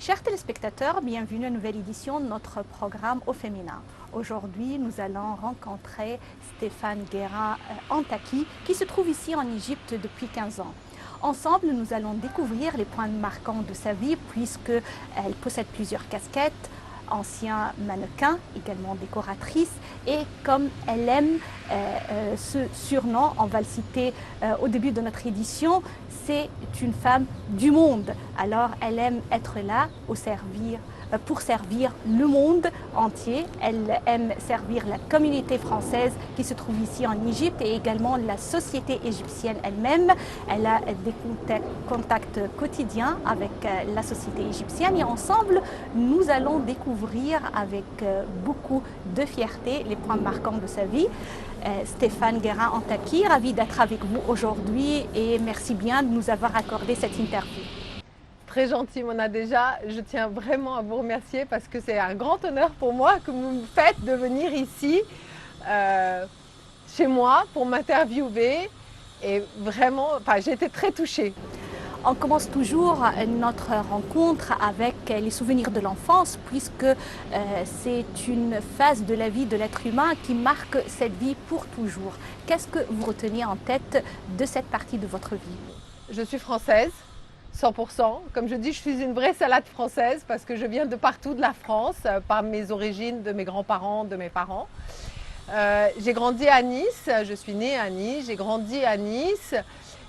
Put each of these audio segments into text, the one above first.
Chers téléspectateurs, bienvenue à une nouvelle édition de notre programme Au Féminin. Aujourd'hui, nous allons rencontrer Stéphane Guérin-Antaki qui se trouve ici en Égypte depuis 15 ans. Ensemble, nous allons découvrir les points marquants de sa vie puisqu'elle possède plusieurs casquettes, ancien mannequin, également décoratrice, et comme elle aime ce surnom, on va le citer au début de notre édition, c'est une femme du monde. Alors elle aime être là pour servir le monde entier. Elle aime servir la communauté française qui se trouve ici en Égypte et également la société égyptienne elle-même. Elle a des contacts quotidiens avec la société égyptienne et ensemble, nous allons découvrir avec beaucoup de fierté les points marquants de sa vie. Stéphane Guérin-Antaki, ravi d'être avec vous aujourd'hui et merci bien de nous avoir accordé cette interview. Très gentil, Mona. Déjà, je tiens vraiment à vous remercier parce que c'est un grand honneur pour moi que vous me faites de venir ici, chez moi, pour m'interviewer. Et vraiment, j'ai été très touchée. On commence toujours notre rencontre avec les souvenirs de l'enfance puisque c'est une phase de la vie de l'être humain qui marque cette vie pour toujours. Qu'est-ce que vous retenez en tête de cette partie de votre vie? Je suis française, 100%. Comme je dis, je suis une vraie salade française parce que je viens de partout de la France, par mes origines, de mes grands-parents, de mes parents. J'ai grandi à Nice, je suis née à Nice, j'ai grandi à Nice.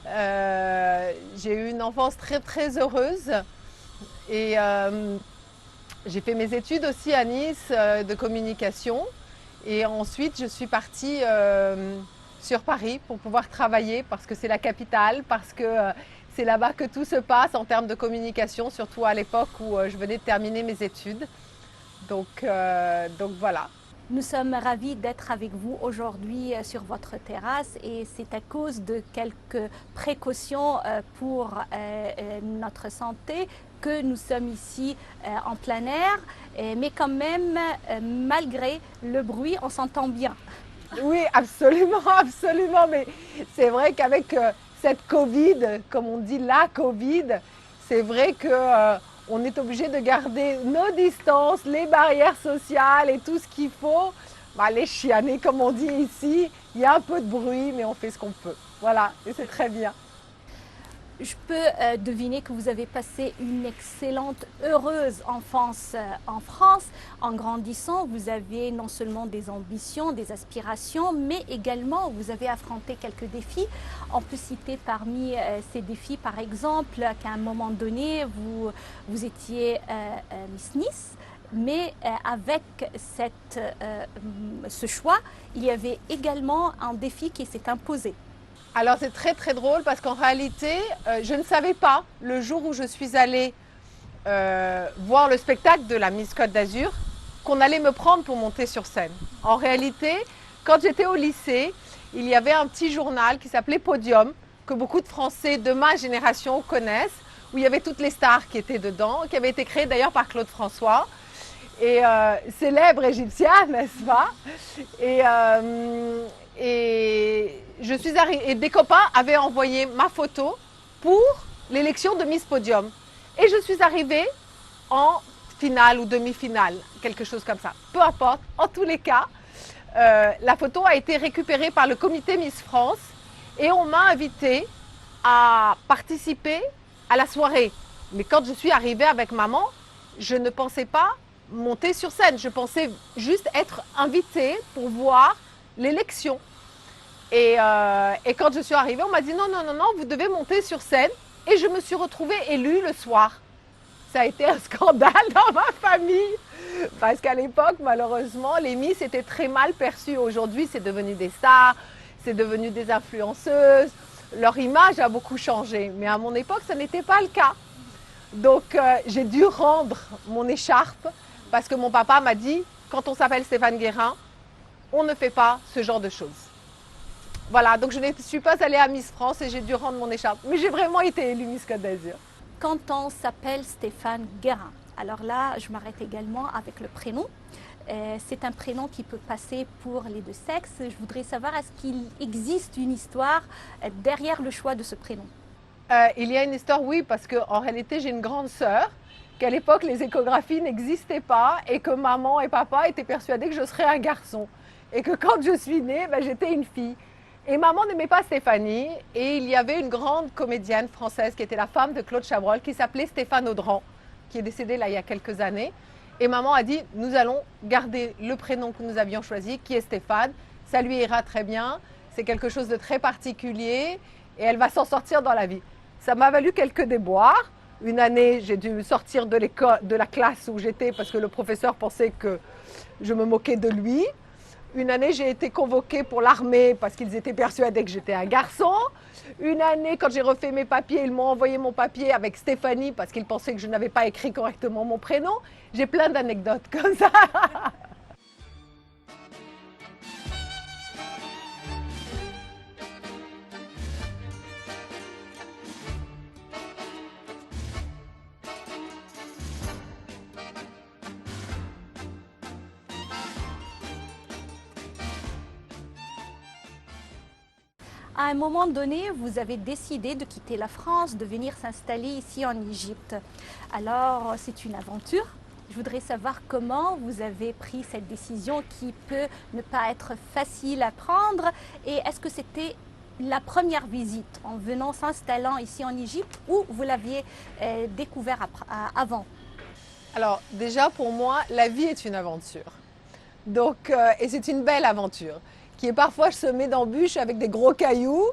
J'ai eu une enfance très très heureuse et j'ai fait mes études aussi à Nice de communication et ensuite je suis partie sur Paris pour pouvoir travailler parce que c'est la capitale, parce que c'est là-bas que tout se passe en termes de communication, surtout à l'époque où je venais de terminer mes études. Donc voilà. Nous sommes ravis d'être avec vous aujourd'hui sur votre terrasse et c'est à cause de quelques précautions pour notre santé que nous sommes ici en plein air, mais quand même, malgré le bruit, on s'entend bien. Oui, absolument, absolument, mais c'est vrai qu'avec cette Covid, comme on dit la Covid, c'est vrai que on est obligé de garder nos distances, les barrières sociales et tout ce qu'il faut. Les chianer, comme on dit ici, il y a un peu de bruit, mais on fait ce qu'on peut. Voilà, et c'est très bien. Je peux deviner que vous avez passé une excellente, heureuse enfance en France. En grandissant, vous avez non seulement des ambitions, des aspirations, mais également vous avez affronté quelques défis. On peut citer parmi ces défis, par exemple, qu'à un moment donné, vous étiez Miss Nice. Mais avec ce choix, il y avait également un défi qui s'est imposé. Alors c'est très très drôle parce qu'en réalité, je ne savais pas le jour où je suis allée voir le spectacle de la Miss Côte d'Azur qu'on allait me prendre pour monter sur scène. En réalité, quand j'étais au lycée, il y avait un petit journal qui s'appelait Podium, que beaucoup de Français de ma génération connaissent, où il y avait toutes les stars qui étaient dedans, qui avait été créé d'ailleurs par Claude François, et célèbre égyptien, n'est-ce pas? Et je suis arrivée, et des copains avaient envoyé ma photo pour l'élection de Miss Podium. Et je suis arrivée en finale ou demi-finale, quelque chose comme ça. Peu importe, en tous les cas, la photo a été récupérée par le comité Miss France et on m'a invitée à participer à la soirée. Mais quand je suis arrivée avec maman, je ne pensais pas monter sur scène. Je pensais juste être invitée pour voir l'élection. Et quand je suis arrivée, on m'a dit non, vous devez monter sur scène. Et je me suis retrouvée élue le soir. Ça a été un scandale dans ma famille. Parce qu'à l'époque, malheureusement, les Miss étaient très mal perçues. Aujourd'hui, c'est devenu des stars, c'est devenu des influenceuses. Leur image a beaucoup changé. Mais à mon époque, ce n'était pas le cas. Donc, j'ai dû rendre mon écharpe parce que mon papa m'a dit, quand on s'appelle Stéphane Guérin, on ne fait pas ce genre de choses. Voilà, donc je ne suis pas allée à Miss France et j'ai dû rendre mon écharpe. Mais j'ai vraiment été élue Miss Côte d'Azur. Quand on s'appelle Stéphane Guérin, alors là, je m'arrête également avec le prénom. C'est un prénom qui peut passer pour les deux sexes. Je voudrais savoir, est-ce qu'il existe une histoire derrière le choix de ce prénom? Il y a une histoire, oui, parce qu'en réalité, j'ai une grande sœur qu'à l'époque, les échographies n'existaient pas et que maman et papa étaient persuadés que je serais un garçon. Et que quand je suis née, j'étais une fille. Et maman n'aimait pas Stéphanie. Et il y avait une grande comédienne française qui était la femme de Claude Chabrol, qui s'appelait Stéphane Audran, qui est décédée là il y a quelques années. Et maman a dit, nous allons garder le prénom que nous avions choisi, qui est Stéphane. Ça lui ira très bien. C'est quelque chose de très particulier et elle va s'en sortir dans la vie. Ça m'a valu quelques déboires. Une année, j'ai dû sortir de l'école, de la classe où j'étais parce que le professeur pensait que je me moquais de lui. Une année, j'ai été convoquée pour l'armée parce qu'ils étaient persuadés que j'étais un garçon. Une année, quand j'ai refait mes papiers, ils m'ont envoyé mon papier avec Stéphanie parce qu'ils pensaient que je n'avais pas écrit correctement mon prénom. J'ai plein d'anecdotes comme ça. À un moment donné, vous avez décidé de quitter la France, de venir s'installer ici en Égypte. Alors, c'est une aventure. Je voudrais savoir comment vous avez pris cette décision qui peut ne pas être facile à prendre. Et est-ce que c'était la première visite en venant s'installant ici en Égypte ou vous l'aviez découvert avant? Alors déjà pour moi, la vie est une aventure. Donc, et c'est une belle aventure qui est parfois semée d'embûches avec des gros cailloux.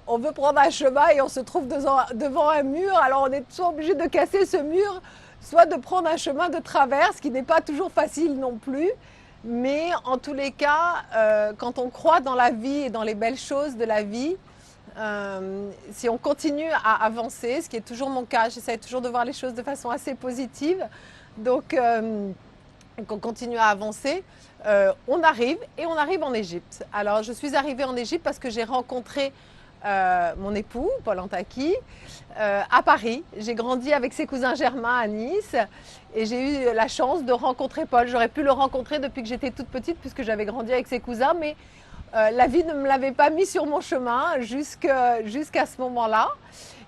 On veut prendre un chemin et on se trouve devant un mur. Alors on est soit obligé de casser ce mur, soit de prendre un chemin de traverse qui n'est pas toujours facile non plus. Mais en tous les cas, quand on croit dans la vie et dans les belles choses de la vie, si on continue à avancer, ce qui est toujours mon cas, j'essaie toujours de voir les choses de façon assez positive, donc qu'on continue à avancer, on arrive en Égypte. Alors je suis arrivée en Égypte parce que j'ai rencontré mon époux, Paul Antaki, à Paris. J'ai grandi avec ses cousins germains à Nice et j'ai eu la chance de rencontrer Paul. J'aurais pu le rencontrer depuis que j'étais toute petite puisque j'avais grandi avec ses cousins, mais la vie ne me l'avait pas mis sur mon chemin jusqu'à ce moment-là.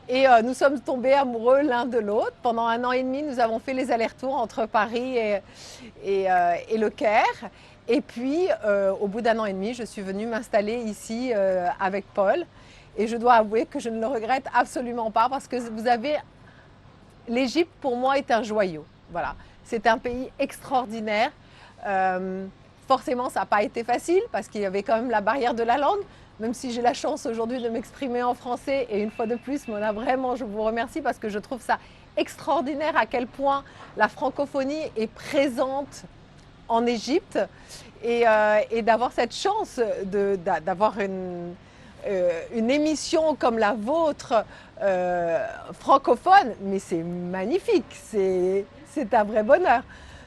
Et nous sommes tombés amoureux l'un de l'autre. Pendant 1 an et demi, nous avons fait les allers-retours entre Paris et Le Caire. Et puis, au bout d'1 an et demi, je suis venue m'installer ici avec Paul. Et je dois avouer que je ne le regrette absolument pas parce que vous avez... L'Égypte, pour moi, est un joyau. Voilà. C'est un pays extraordinaire. Forcément, ça n'a pas été facile parce qu'il y avait quand même la barrière de la langue. Même si j'ai la chance aujourd'hui de m'exprimer en français. Et une fois de plus, Mona, vraiment, je vous remercie parce que je trouve ça extraordinaire à quel point la francophonie est présente en Égypte. Et d'avoir cette chance d'avoir une émission comme la vôtre francophone, mais c'est magnifique, c'est un vrai bonheur.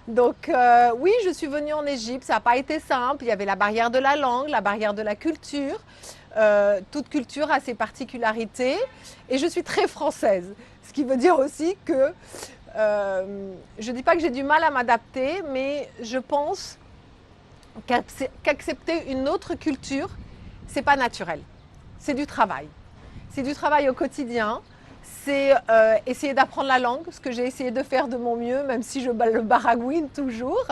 Donc oui, je suis venue en Égypte, ça n'a pas été simple, il y avait la barrière de la langue, la barrière de la culture, toute culture a ses particularités et je suis très française, ce qui veut dire aussi que je ne dis pas que j'ai du mal à m'adapter, mais je pense qu'accepter une autre culture, c'est pas naturel. C'est du travail. C'est du travail au quotidien. C'est essayer d'apprendre la langue, ce que j'ai essayé de faire de mon mieux, même si je le baragouine toujours.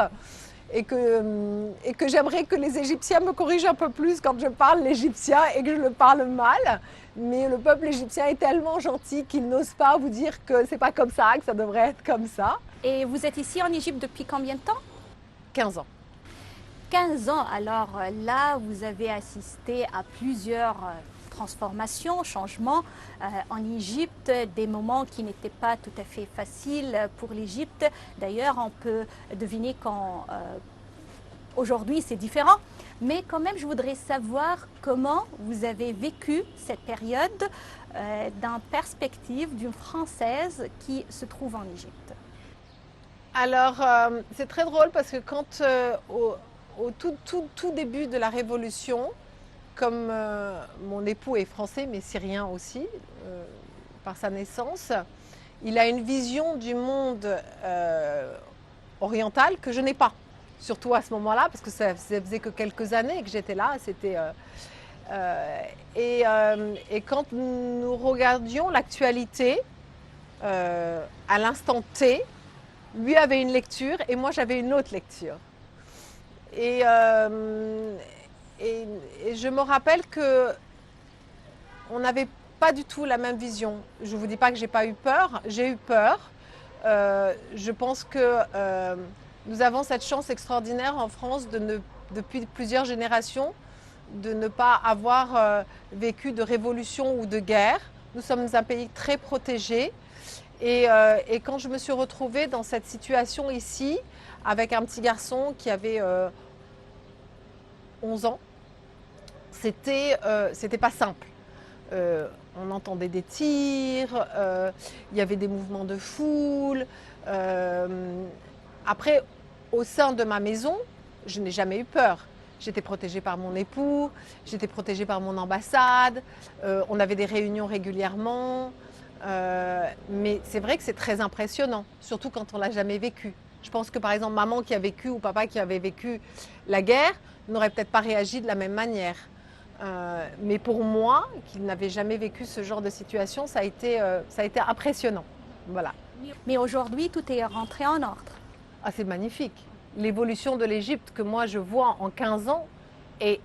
Et que j'aimerais que les Égyptiens me corrigent un peu plus quand je parle l'égyptien et que je le parle mal. Mais le peuple égyptien est tellement gentil qu'il n'ose pas vous dire que c'est pas comme ça, que ça devrait être comme ça. Et vous êtes ici en Égypte depuis combien de temps? 15 ans. 15 ans, alors là, vous avez assisté à plusieurs transformations, changements en Égypte, des moments qui n'étaient pas tout à fait faciles pour l'Égypte. D'ailleurs, on peut deviner qu'aujourd'hui c'est différent. Mais quand même, je voudrais savoir comment vous avez vécu cette période d'une perspective d'une Française qui se trouve en Égypte. Alors, c'est très drôle parce que quand au tout début de la Révolution, comme mon époux est français mais syrien aussi, par sa naissance, il a une vision du monde oriental que je n'ai pas. Surtout à ce moment-là, parce que ça faisait que quelques années que j'étais là. Et quand nous regardions l'actualité, à l'instant T, lui avait une lecture et moi j'avais une autre lecture. Et, et je me rappelle que on n'avait pas du tout la même vision. Je ne vous dis pas que j'ai pas eu peur, j'ai eu peur. Je pense que nous avons cette chance extraordinaire en France depuis plusieurs générations de ne pas avoir vécu de révolution ou de guerre. Nous sommes un pays très protégé. Et quand je me suis retrouvée dans cette situation ici, avec un petit garçon qui avait 11 ans, c'était pas simple. On entendait des tirs, il y avait des mouvements de foule. Après, au sein de ma maison, je n'ai jamais eu peur. J'étais protégée par mon époux, j'étais protégée par mon ambassade, on avait des réunions régulièrement. Mais c'est vrai que c'est très impressionnant, surtout quand on ne l'a jamais vécu. Je pense que par exemple, maman qui a vécu ou papa qui avait vécu la guerre n'aurait peut-être pas réagi de la même manière. Mais pour moi, qui n'avais jamais vécu ce genre de situation, ça a été impressionnant. Voilà. Mais aujourd'hui, tout est rentré en ordre. Ah, c'est magnifique. L'évolution de l'Égypte que moi je vois en 15 ans, et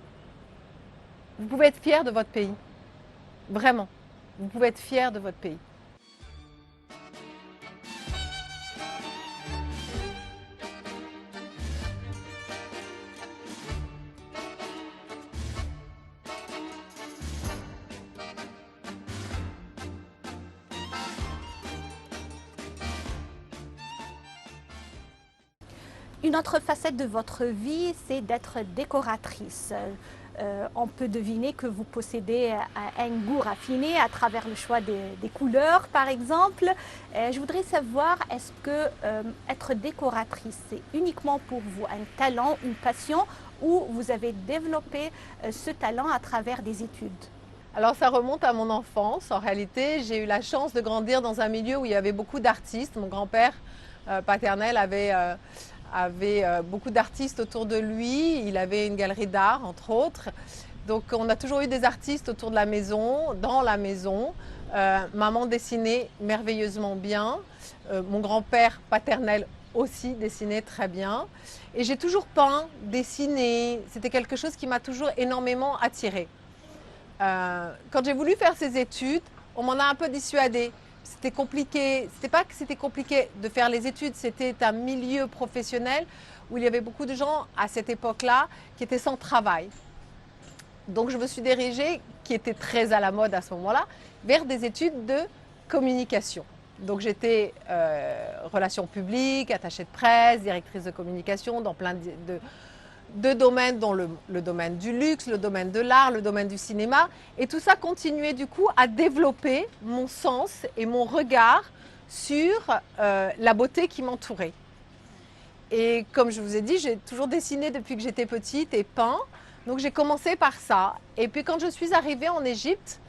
vous pouvez être fiers de votre pays. Vraiment. Vous pouvez être fiers de votre pays. Une autre facette de votre vie, c'est d'être décoratrice. On peut deviner que vous possédez un goût raffiné à travers le choix des couleurs, par exemple. Je voudrais savoir, est-ce que être décoratrice, c'est uniquement pour vous un talent, une passion, ou vous avez développé ce talent à travers des études? Alors ça remonte à mon enfance. En réalité, j'ai eu la chance de grandir dans un milieu où il y avait beaucoup d'artistes. Mon grand-père paternel avait beaucoup d'artistes autour de lui. Il avait une galerie d'art, entre autres. Donc on a toujours eu des artistes autour de la maison, dans la maison. Maman dessinait merveilleusement bien. Mon grand-père paternel aussi dessinait très bien. Et j'ai toujours peint, dessiné. C'était quelque chose qui m'a toujours énormément attirée. Quand j'ai voulu faire ces études, on m'en a un peu dissuadée. C'était compliqué. C'était pas que c'était compliqué de faire les études, c'était un milieu professionnel où il y avait beaucoup de gens à cette époque-là qui étaient sans travail. Donc je me suis dirigée, qui était très à la mode à ce moment-là, vers des études de communication. Donc j'étais relations publiques, attachée de presse, directrice de communication dans plein de domaines, dont le domaine du luxe, le domaine de l'art, le domaine du cinéma. Et tout ça continuait du coup à développer mon sens et mon regard sur la beauté qui m'entourait. Et comme je vous ai dit, j'ai toujours dessiné depuis que j'étais petite et peint. Donc j'ai commencé par ça. Et puis quand je suis arrivée en Égypte,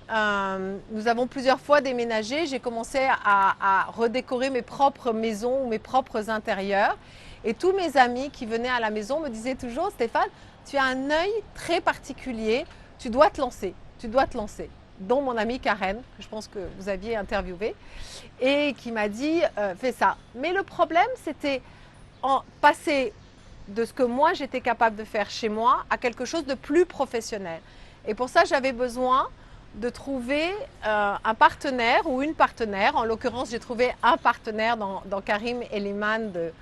nous avons plusieurs fois déménagé. J'ai commencé à redécorer mes propres maisons ou mes propres intérieurs. Et tous mes amis qui venaient à la maison me disaient toujours, Stéphane, tu as un œil très particulier, tu dois te lancer, tu dois te lancer. Dont mon amie Karen, que je pense que vous aviez interviewée, et qui m'a dit, fais ça. Mais le problème, c'était passer de ce que moi j'étais capable de faire chez moi à quelque chose de plus professionnel. Et pour ça, j'avais besoin de trouver un partenaire ou une partenaire. En l'occurrence, j'ai trouvé un partenaire dans Karim Eliman de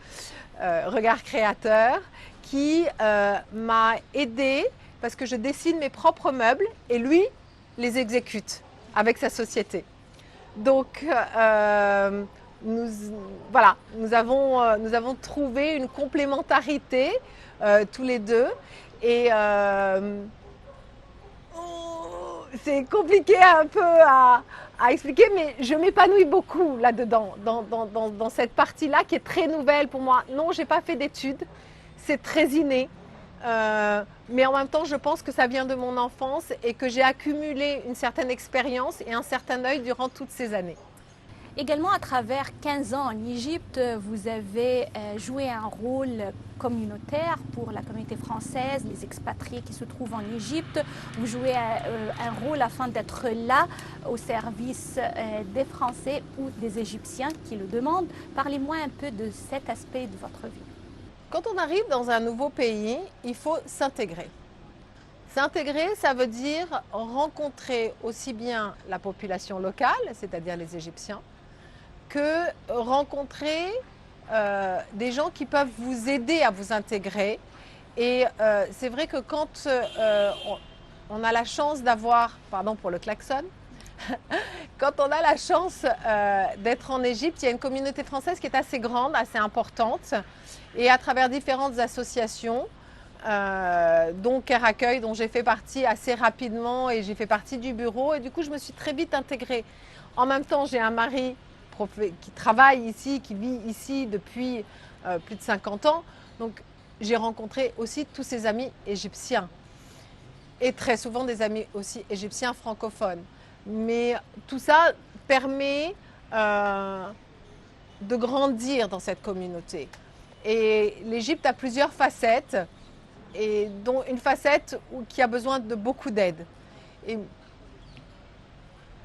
Regard Créateur qui m'a aidée parce que je dessine mes propres meubles et lui les exécute avec sa société. Donc nous avons trouvé une complémentarité tous les deux et c'est compliqué un peu à expliquer, mais je m'épanouis beaucoup là-dedans, dans cette partie-là qui est très nouvelle pour moi. Non, je n'ai pas fait d'études, c'est très inné, mais en même temps, je pense que ça vient de mon enfance et que j'ai accumulé une certaine expérience et un certain œil durant toutes ces années. Également, à travers 15 ans en Égypte, vous avez joué un rôle communautaire pour la communauté française, les expatriés qui se trouvent en Égypte. Vous jouez un rôle afin d'être là au service des Français ou des Égyptiens qui le demandent. Parlez-moi un peu de cet aspect de votre vie. Quand on arrive dans un nouveau pays, il faut s'intégrer. S'intégrer, ça veut dire rencontrer aussi bien la population locale, c'est-à-dire les Égyptiens, que rencontrer des gens qui peuvent vous aider à vous intégrer. Et c'est vrai que quand on a la chance d'avoir, pardon pour le klaxon, quand on a la chance d'être en Égypte, il y a une communauté française qui est assez grande, assez importante, et à travers différentes associations, dont Care Accueil, dont j'ai fait partie assez rapidement, et j'ai fait partie du bureau, et du coup je me suis très vite intégrée. En même temps, j'ai un mari qui travaille ici, qui vit ici depuis plus de 50 ans, donc j'ai rencontré aussi tous ces amis égyptiens, et très souvent des amis aussi égyptiens francophones. Mais tout ça permet de grandir dans cette communauté. Et l'Égypte a plusieurs facettes, et dont une facette qui a besoin de beaucoup d'aide. Et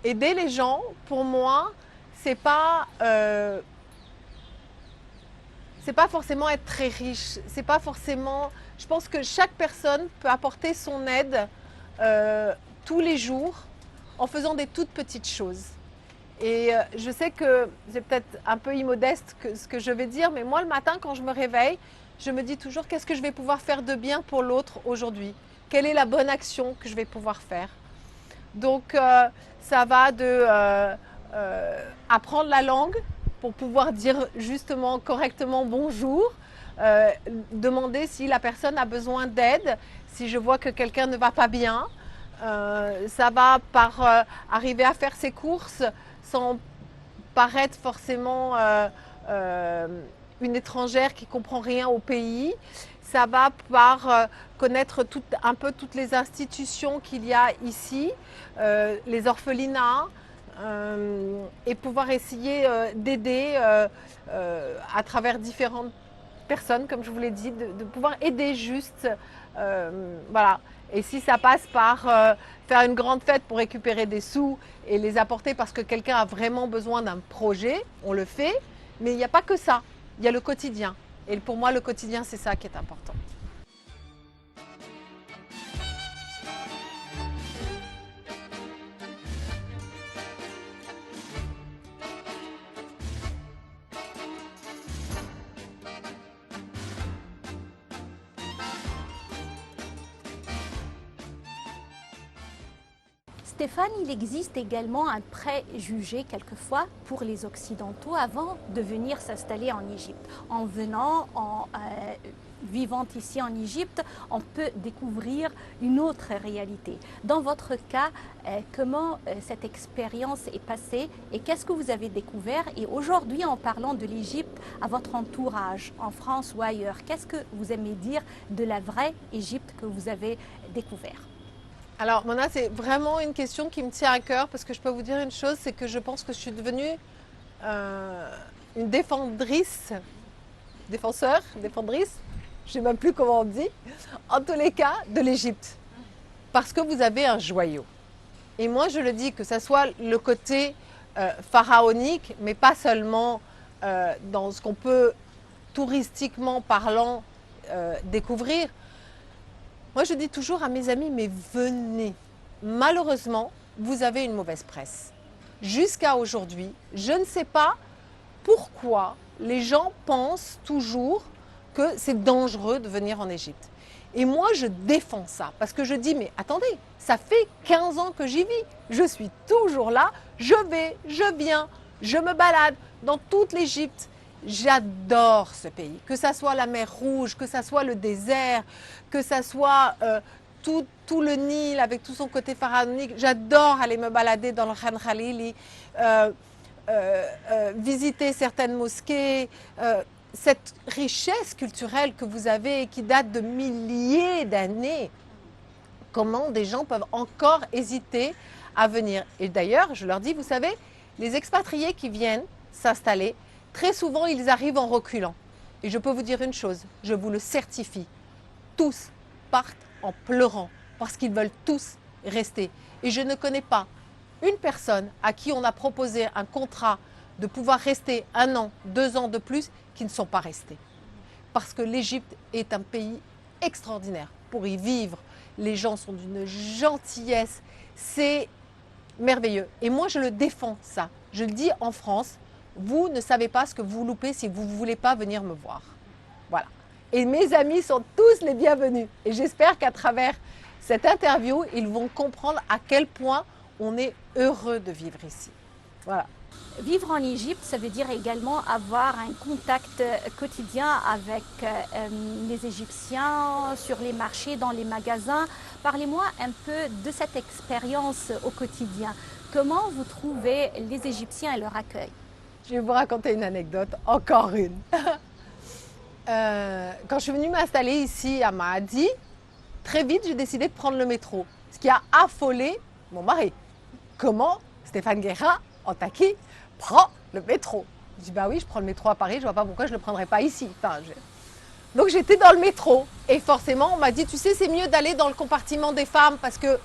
aider les gens, pour moi, c'est pas forcément être très riche. C'est pas forcément. Je pense que chaque personne peut apporter son aide tous les jours en faisant des toutes petites choses. Et je sais que c'est peut-être un peu immodeste ce que je vais dire, mais moi le matin quand je me réveille, je me dis toujours qu'est-ce que je vais pouvoir faire de bien pour l'autre aujourd'hui? Quelle est la bonne action que je vais pouvoir faire? Donc ça va de apprendre la langue pour pouvoir dire justement correctement bonjour, demander si la personne a besoin d'aide, si je vois que quelqu'un ne va pas bien. Ça va par arriver à faire ses courses sans paraître forcément une étrangère qui ne comprend rien au pays. Ça va par connaître un peu toutes les institutions qu'il y a ici, les orphelinats, et pouvoir essayer d'aider à travers différentes personnes, comme je vous l'ai dit, de pouvoir aider juste. Voilà. Et si ça passe par faire une grande fête pour récupérer des sous et les apporter parce que quelqu'un a vraiment besoin d'un projet, on le fait. Mais il n'y a pas que ça, il y a le quotidien. Et pour moi, le quotidien, c'est ça qui est important. Stéphane, il existe également un préjugé quelquefois pour les Occidentaux avant de venir s'installer en Égypte. En venant, en vivant ici en Égypte, on peut découvrir une autre réalité. Dans votre cas, comment cette expérience est passée et qu'est-ce que vous avez découvert? Et aujourd'hui, en parlant de l'Égypte à votre entourage, en France ou ailleurs, qu'est-ce que vous aimez dire de la vraie Égypte que vous avez découvert? Alors Mona, c'est vraiment une question qui me tient à cœur parce que je peux vous dire une chose, c'est que je pense que je suis devenue une défendrice, je ne sais même plus comment on dit, en tous les cas de l'Égypte. Parce que vous avez un joyau. Et moi je le dis, que ce soit le côté pharaonique, mais pas seulement dans ce qu'on peut touristiquement parlant découvrir. Moi, je dis toujours à mes amis, mais venez. Malheureusement, vous avez une mauvaise presse. Jusqu'à aujourd'hui, je ne sais pas pourquoi les gens pensent toujours que c'est dangereux de venir en Égypte. Et moi, je défends ça parce que je dis, mais attendez, ça fait 15 ans que j'y vis. Je suis toujours là, je vais, je viens, je me balade dans toute l'Égypte. J'adore ce pays, que ça soit la mer Rouge, que ça soit le désert, que ça soit tout le Nil avec tout son côté pharaonique. J'adore aller me balader dans le Khan Khalili, visiter certaines mosquées, cette richesse culturelle que vous avez et qui date de milliers d'années. Comment des gens peuvent encore hésiter à venir? Et d'ailleurs, je leur dis, vous savez, Les expatriés qui viennent s'installer, très souvent ils arrivent en reculant. Et je peux vous dire une chose, je vous le certifie, tous partent en pleurant parce qu'ils veulent tous rester. Et je ne connais pas une personne à qui on a proposé un contrat de pouvoir rester 1 an, 2 ans de plus qui ne sont pas restés. Parce que l'Égypte est un pays extraordinaire pour y vivre. Les gens sont d'une gentillesse, c'est merveilleux. Et moi, je le défends ça. Je le dis en France, vous ne savez pas ce que vous loupez si vous ne voulez pas venir me voir. Voilà. Et mes amis sont tous les bienvenus. Et j'espère qu'à travers cette interview, ils vont comprendre à quel point on est heureux de vivre ici. Voilà. Vivre en Égypte, ça veut dire également avoir un contact quotidien avec les Égyptiens sur les marchés, dans les magasins. Parlez-moi un peu de cette expérience au quotidien. Comment vous trouvez les Égyptiens et leur accueil? Je vais vous raconter une anecdote, encore une. Quand je suis venue m'installer ici à Mahdi, très vite j'ai décidé de prendre le métro, ce qui a affolé mon mari. Comment Stéphane Guérin, Antaki, prend le métro? Je dis bah oui, je prends le métro à Paris, je vois pas pourquoi je ne le prendrais pas ici. Donc j'étais dans le métro et forcément on m'a dit tu sais c'est mieux d'aller dans le compartiment des femmes parce que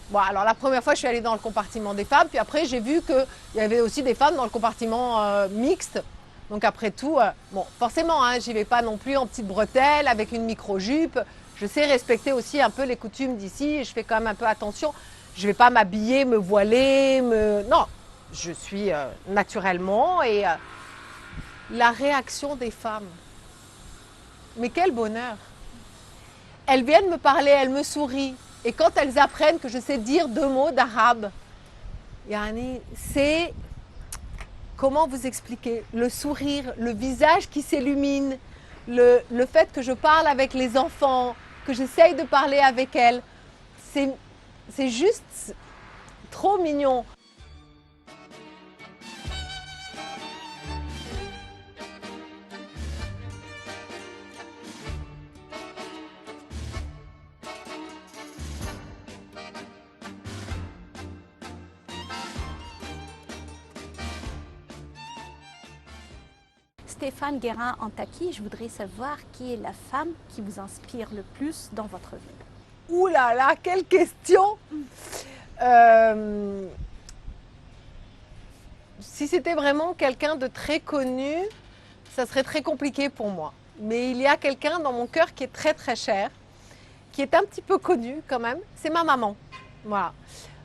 bon, alors la première fois je suis allée dans le compartiment des femmes, puis après j'ai vu qu'il y avait aussi des femmes dans le compartiment mixte. Donc après tout, bon forcément hein, j'y vais pas non plus en petite bretelle avec une micro-jupe. Je sais respecter aussi un peu les coutumes d'ici, je fais quand même un peu attention. Je ne vais pas m'habiller, me voiler, non, je suis naturellement et la réaction des femmes. Mais quel bonheur! Elles viennent me parler, elles me sourient. Et quand elles apprennent que je sais dire 2 mots d'arabe, yani, c'est, comment vous expliquer, le sourire, le visage qui s'illumine, le fait que je parle avec les enfants, que j'essaye de parler avec elles, c'est juste trop mignon. Stéphane Guérin Antaki, je voudrais savoir qui est la femme qui vous inspire le plus dans votre vie. Ouh là là, quelle question! Si c'était vraiment quelqu'un de très connu, ça serait très compliqué pour moi. Mais il y a quelqu'un dans mon cœur qui est très très cher, qui est un petit peu connu quand même, c'est ma maman. Voilà.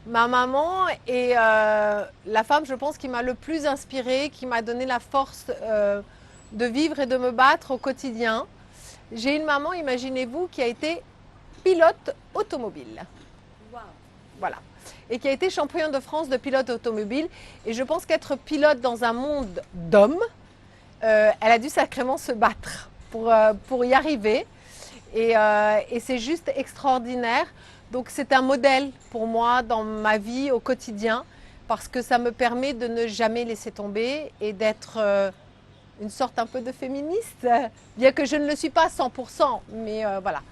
Ma maman est la femme, je pense, qui m'a le plus inspirée, qui m'a donné la force de vivre et de me battre au quotidien. J'ai une maman, imaginez-vous, qui a été pilote automobile. Wow. Voilà. Et qui a été championne de France de pilote automobile. Et je pense qu'être pilote dans un monde d'hommes, elle a dû sacrément se battre pour y arriver. Et c'est juste extraordinaire. Donc c'est un modèle pour moi dans ma vie au quotidien parce que ça me permet de ne jamais laisser tomber et d'être une sorte un peu de féministe, bien que je ne le suis pas à 100%, mais voilà,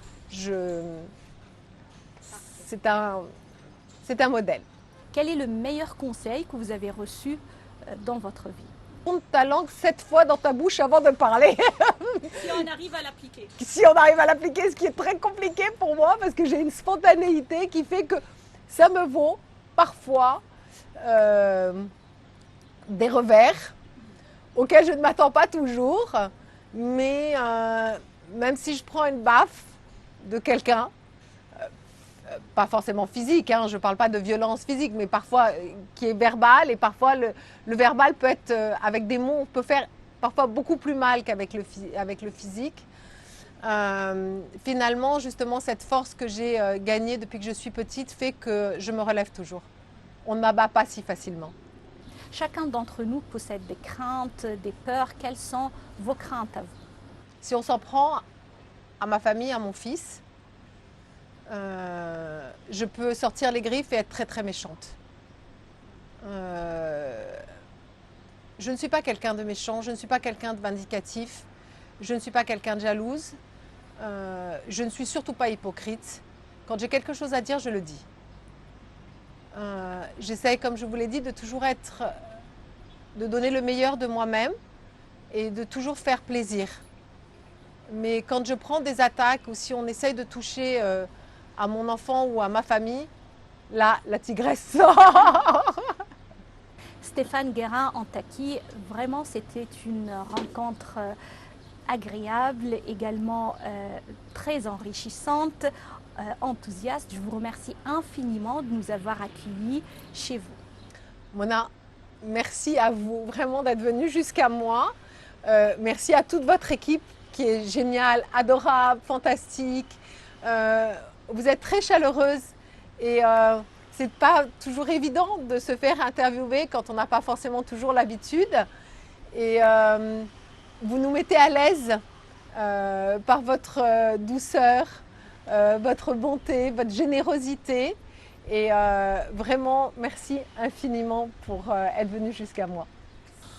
c'est un modèle. Quel est le meilleur conseil que vous avez reçu dans votre vie? Tourne ta langue 7 fois dans ta bouche avant de parler. Si on arrive à l'appliquer. Si on arrive à l'appliquer, ce qui est très compliqué pour moi, parce que j'ai une spontanéité qui fait que ça me vaut parfois des revers auxquels je ne m'attends pas toujours. Mais même si je prends une baffe de quelqu'un, pas forcément physique, hein, je ne parle pas de violence physique, mais parfois qui est verbale, et parfois le verbal peut être, avec des mots, on peut faire parfois beaucoup plus mal qu'avec le physique. Finalement, justement, cette force que j'ai gagnée depuis que je suis petite fait que je me relève toujours. On ne m'abat pas si facilement. Chacun d'entre nous possède des craintes, des peurs. Quelles sont vos craintes à vous? Si on s'en prend à ma famille, à mon fils, je peux sortir les griffes et être très très méchante. Je ne suis pas quelqu'un de méchant, je ne suis pas quelqu'un de vindicatif, je ne suis pas quelqu'un de jalouse, je ne suis surtout pas hypocrite. Quand j'ai quelque chose à dire, je le dis. J'essaie, comme je vous l'ai dit, de donner le meilleur de moi-même et de toujours faire plaisir. Mais quand je prends des attaques ou si on essaye de toucher à mon enfant ou à ma famille, là, la tigresse sort. Stéphane Guérin-Antaki, vraiment c'était une rencontre agréable, également très enrichissante, enthousiaste. Je vous remercie infiniment de nous avoir accueillis chez vous. Mona, merci à vous vraiment d'être venu jusqu'à moi. Merci à toute votre équipe qui est géniale, adorable, fantastique. Vous êtes très chaleureuse et c'est pas toujours évident de se faire interviewer quand on n'a pas forcément toujours l'habitude. Et vous nous mettez à l'aise par votre douceur, votre bonté, votre générosité. Et vraiment, merci infiniment pour être venu jusqu'à moi.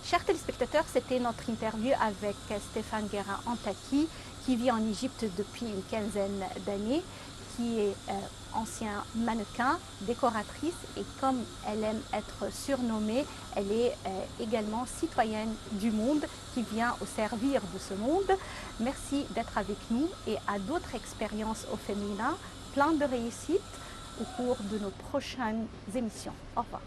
Chers téléspectateurs, c'était notre interview avec Stéphane Guérin-Antaki, qui vit en Égypte depuis une quinzaine d'années, qui est ancien mannequin, décoratrice, et comme elle aime être surnommée, elle est également citoyenne du monde qui vient au servir de ce monde. Merci d'être avec nous et à d'autres expériences au féminin, plein de réussite au cours de nos prochaines émissions. Au revoir.